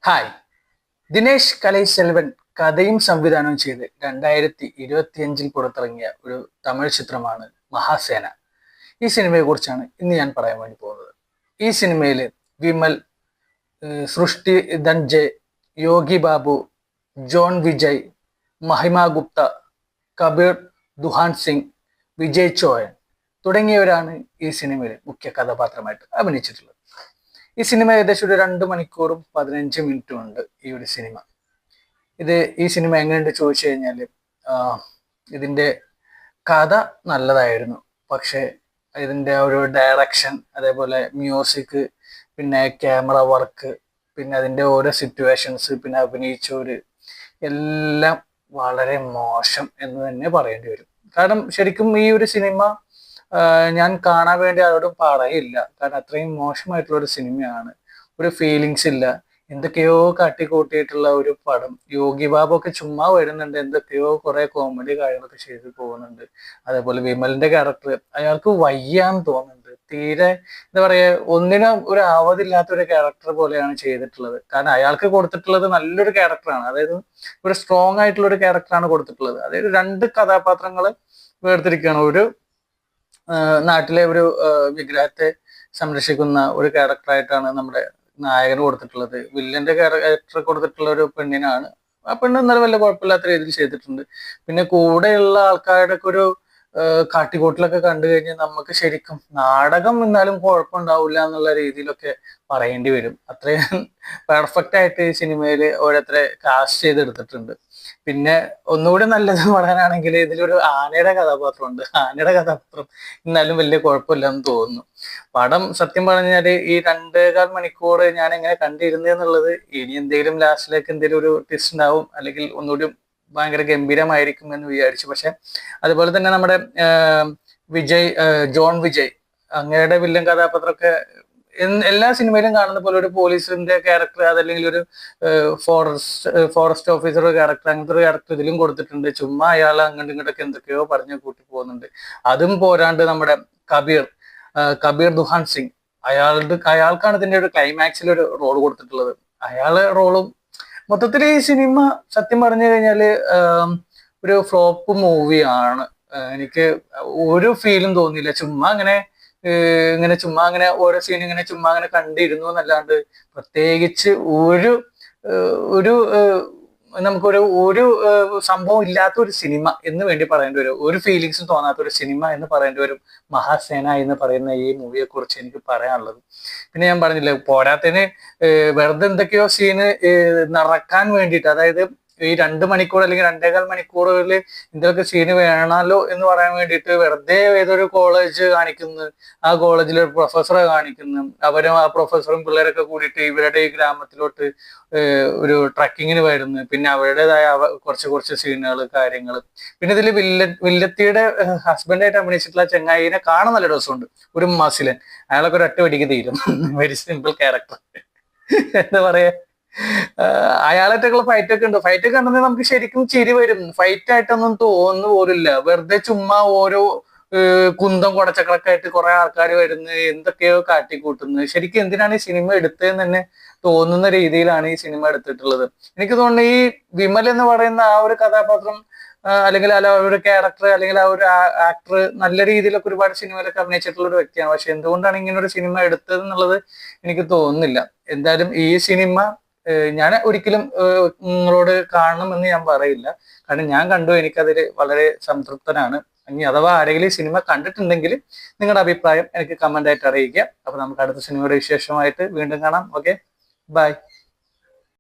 Hi. Dinesh കലൈസെൽവൻ കഥയും സംവിധാനവും ചെയ്ത് 2025 പുറത്തിറങ്ങിയ ഒരു തമിഴ് ചിത്രമാണ് മഹാസേന. ഈ സിനിമയെ കുറിച്ചാണ് ഇന്ന് ഞാൻ പറയാൻ വേണ്ടി പോകുന്നത്. ഈ സിനിമയിൽ വിമൽ, സൃഷ്ടി ധൻജയ്, യോഗി ബാബു, ജോൺ വിജയ്, മഹിമ ഗുപ്ത, കബീർ ദുഹാൻ സിംഗ്, വിജയ് ചോയൻ തുടങ്ങിയവരാണ് ഈ സിനിമയിൽ മുഖ്യ കഥാപാത്രമായിട്ട് അഭിനയിച്ചിട്ടുള്ളത്. ഈ സിനിമ ഏകദേശം ഒരു 2 മണിക്കൂറും 15 മിനിറ്റും ഉണ്ട് ഈ ഒരു സിനിമ. ഈ സിനിമ എങ്ങനെയുണ്ട് ചോദിച്ചു കഴിഞ്ഞാൽ, ഇതിൻ്റെ കഥ നല്ലതായിരുന്നു. പക്ഷേ ഇതിൻ്റെ ഒരു ഡയറക്ഷൻ, അതേപോലെ മ്യൂസിക്, പിന്നെ ക്യാമറ വർക്ക്, പിന്നെ അതിൻ്റെ ഓരോ സിറ്റുവേഷൻസ്, പിന്നെ അഭിനയിച്ചവര് എല്ലാം വളരെ മോശം എന്ന് തന്നെ പറയേണ്ടി വരും. കാരണം ശരിക്കും ഈ ഒരു സിനിമ ഞാൻ കാണാൻ വേണ്ടി ആരോടും പറയില്ല. കാരണം അത്രയും മോശമായിട്ടുള്ള ഒരു സിനിമയാണ്. ഒരു ഫീലിങ്സ് ഇല്ല. എന്തൊക്കെയോ കാട്ടിക്കൂട്ടിയിട്ടുള്ള ഒരു പടം. യോഗി ബാബു ഒക്കെ ചുമ്മാ വരുന്നുണ്ട്, എന്തൊക്കെയോ കുറെ കോമഡി കാര്യങ്ങളൊക്കെ ചെയ്ത് പോകുന്നുണ്ട്. അതേപോലെ വിമലിന്റെ ക്യാരക്ടർ, അയാൾക്ക് വയ്യാന്ന് തോന്നുന്നുണ്ട്. തീരെ എന്താ പറയാ, ഒന്നിനും ഒരു ആവതില്ലാത്ത ഒരു ക്യാരക്ടർ പോലെയാണ് ചെയ്തിട്ടുള്ളത്. കാരണം അയാൾക്ക് കൊടുത്തിട്ടുള്ളത് നല്ലൊരു ക്യാരക്ടറാണ്, അതായത് ഒരു സ്ട്രോങ് ആയിട്ടുള്ള ഒരു ക്യാരക്ടറാണ് കൊടുത്തിട്ടുള്ളത്. അതായത് 2 കഥാപാത്രങ്ങൾ വേർതിരിക്കുകയാണ്. ഒരു നാട്ടിലെ ഒരു വിഗ്രഹത്തെ സംരക്ഷിക്കുന്ന ഒരു ക്യാരക്ടറായിട്ടാണ് നമ്മുടെ നായകന് കൊടുത്തിട്ടുള്ളത്. വില്ലന്റെ ക്യാരക്ടർ കൊടുത്തിട്ടുള്ള ഒരു പെണ്ണിനാണ്. ആ പെണ്ണ് എന്നാലും വല്ല കുഴപ്പമില്ലാത്ത രീതിയിൽ ചെയ്തിട്ടുണ്ട്. പിന്നെ കൂടെയുള്ള ആൾക്കാരുടെ ഒക്കെ ഒരു കാട്ടിക്കൂട്ടിലൊക്കെ കണ്ടു കഴിഞ്ഞാൽ നമുക്ക് ശരിക്കും നാടകം എന്നാലും കുഴപ്പമുണ്ടാവില്ല എന്നുള്ള രീതിയിലൊക്കെ പറയേണ്ടി വരും. അത്രയും പെർഫെക്റ്റ് ആയിട്ട് ഈ സിനിമയിൽ ഓരോരുത്തരെ കാസ്റ്റ് ചെയ്തെടുത്തിട്ടുണ്ട്. പിന്നെ ഒന്നുകൂടി നല്ലത് പറയാനാണെങ്കിൽ ഇതിലൊരു ആനയുടെ കഥാപാത്രമുണ്ട്. ആനയുടെ കഥാപാത്രം എന്നാലും വലിയ കുഴപ്പമില്ലെന്ന് തോന്നുന്നു. പടം സത്യം പറഞ്ഞാല് ഈ 2.25 മണിക്കൂർ ഞാൻ എങ്ങനെ കണ്ടിരുന്നു എന്നുള്ളത്, ഇനി എന്തെങ്കിലും ലാസ്റ്റിലേക്ക് എന്തെങ്കിലും ഒരു ട്വിസ്റ്റ് ഉണ്ടാവും, അല്ലെങ്കിൽ ഒന്നുകൂടി ഭയങ്കര ഗംഭീരമായിരിക്കും എന്ന് വിചാരിച്ചു. പക്ഷെ അതുപോലെ തന്നെ നമ്മുടെ ജോൺ വിജയ്, അങ്ങയുടെ വില്ലൻ കഥാപാത്രമൊക്കെ എല്ലാ സിനിമയിലും കാണുന്ന പോലെ ഒരു പോലീസിന്റെ ക്യാരക്ടർ, അതല്ലെങ്കിൽ ഒരു ഫോറസ്റ്റ് ഓഫീസർ ക്യാരക്ടർ, അങ്ങനത്തെ ഒരു ക്യാരക്ടർ ഇതിലും കൊടുത്തിട്ടുണ്ട്. ചുമ്മാ അയാൾ അങ്ങോട്ടും ഇങ്ങോട്ടൊക്കെ എന്തൊക്കെയോ പറഞ്ഞ് കൂട്ടി പോകുന്നുണ്ട്. അതും പോരാണ്ട് നമ്മുടെ കബീർ ദുഹാൻ സിംഗ്, അയാൾക്കാണ് ഇതിന്റെ ഒരു ക്ലൈമാക്സിൽ ഒരു റോൾ കൊടുത്തിട്ടുള്ളത്. അയാളെ റോളും മൊത്തത്തിൽ ഈ സിനിമ സത്യം പറഞ്ഞു കഴിഞ്ഞാല് ഒരു ഫ്ലോപ്പ് മൂവിയാണ്. എനിക്ക് ഒരു ഫീലും തോന്നിയില്ല. ചുമ്മാ അങ്ങനെ ഓരോ സീൻ ഇങ്ങനെ ചുമ്മാ അങ്ങനെ കണ്ടിരുന്നു എന്നല്ലാണ്ട് പ്രത്യേകിച്ച് ഒരു നമുക്കൊരു ഒരു സംഭവം ഇല്ലാത്ത ഒരു സിനിമ എന്ന് വേണ്ടി പറയേണ്ടി വരും. ഒരു ഫീലിങ്സും തോന്നാത്ത ഒരു സിനിമ എന്ന് പറയേണ്ടി വരും മഹാസേന എന്ന് പറയുന്ന ഈ മൂവിയെ കുറിച്ച് എനിക്ക് പറയാനുള്ളത്. പിന്നെ ഞാൻ പറഞ്ഞില്ലേ, പോരാത്തതിന് വെറുതെ എന്തൊക്കെയോ സീന് നിറക്കാൻ വേണ്ടിയിട്ട്, അതായത് ഈ 2 മണിക്കൂർ അല്ലെങ്കിൽ 2.25 മണിക്കൂറുകളിൽ എന്തൊക്കെ സീന് വേണമല്ലോ എന്ന് പറയാൻ വേണ്ടിയിട്ട് വെറുതെ ഏതൊരു കോളേജ് കാണിക്കുന്നു, ആ കോളേജിൽ ഒരു പ്രൊഫസറെ കാണിക്കുന്നു. അവരും ആ പ്രൊഫസറും പിള്ളേരൊക്കെ കൂടിയിട്ട് ഇവരുടെ ഈ ഗ്രാമത്തിലോട്ട് ഒരു ട്രക്കിങ്ങിന് വരുന്നു. പിന്നെ അവരുടേതായ കുറച്ച് സീനുകൾ, കാര്യങ്ങൾ. പിന്നെ ഇതിൽ വില്ലത്തിയുടെ ഹസ്ബൻഡായിട്ട് അഭിനയിച്ചിട്ടുള്ള ചെങ്ങായിനെ കാണാൻ നല്ല രസമുണ്ട്. ഒരു മസിലൻ, അയാളൊക്കെ ഒരു ഒറ്റ വെടിക്ക് തീരും. Very simple character. എന്താ പറയാ, അയാളായിട്ടൊക്കെയുള്ള ഫൈറ്റ് ഒക്കെ ഉണ്ട്. ഫൈറ്റ് ഒക്കെ കണ്ടെങ്കിൽ നമുക്ക് ശരിക്കും ചിരി വരും. ഫൈറ്റ് ആയിട്ടൊന്നും തോന്നുന്നു പോലില്ല. വെറുതെ ചുമ്മാ ഓരോ കുന്തം കുടച്ചക്കളൊക്കെ ആയിട്ട് കുറെ ആൾക്കാർ വരുന്നു, എന്തൊക്കെയോ കാട്ടിക്കൂട്ടുന്നു. ശരിക്കും എന്തിനാണ് ഈ സിനിമ എടുത്തതെന്ന് തന്നെ തോന്നുന്ന രീതിയിലാണ് ഈ സിനിമ എടുത്തിട്ടുള്ളത്. എനിക്ക് തോന്നുന്നു ഈ വിമൽ എന്ന് പറയുന്ന ആ ഒരു കഥാപാത്രം, അല്ലെങ്കിൽ ആ ഒരു ക്യാരക്ടർ, അല്ലെങ്കിൽ ആ ഒരു ആക്ടർ നല്ല രീതിയിലൊക്കെ ഒരുപാട് സിനിമയിലൊക്കെ അഭിനയിച്ചിട്ടുള്ള ഒരു വ്യക്തിയാണ്. പക്ഷെ എന്തുകൊണ്ടാണ് ഇങ്ങനെ ഒരു സിനിമ എടുത്തത് എന്നുള്ളത് എനിക്ക് തോന്നുന്നില്ല. എന്തായാലും ഈ സിനിമ ഞാൻ ഒരിക്കലും നിങ്ങളോട് കാണണമെന്ന് ഞാൻ പറയില്ല. കാരണം ഞാൻ കണ്ടു, എനിക്കതിൽ വളരെ സംതൃപ്തനാണ്. ഇനി അഥവാ ആരെങ്കിലും ഈ സിനിമ കണ്ടിട്ടുണ്ടെങ്കിൽ നിങ്ങളുടെ അഭിപ്രായം എനിക്ക് കമന്റ് ആയിട്ട് അറിയിക്കുക. അപ്പൊ നമുക്ക് അടുത്ത സിനിമയുടെ വിശേഷമായിട്ട് വീണ്ടും കാണാം. Okay, by.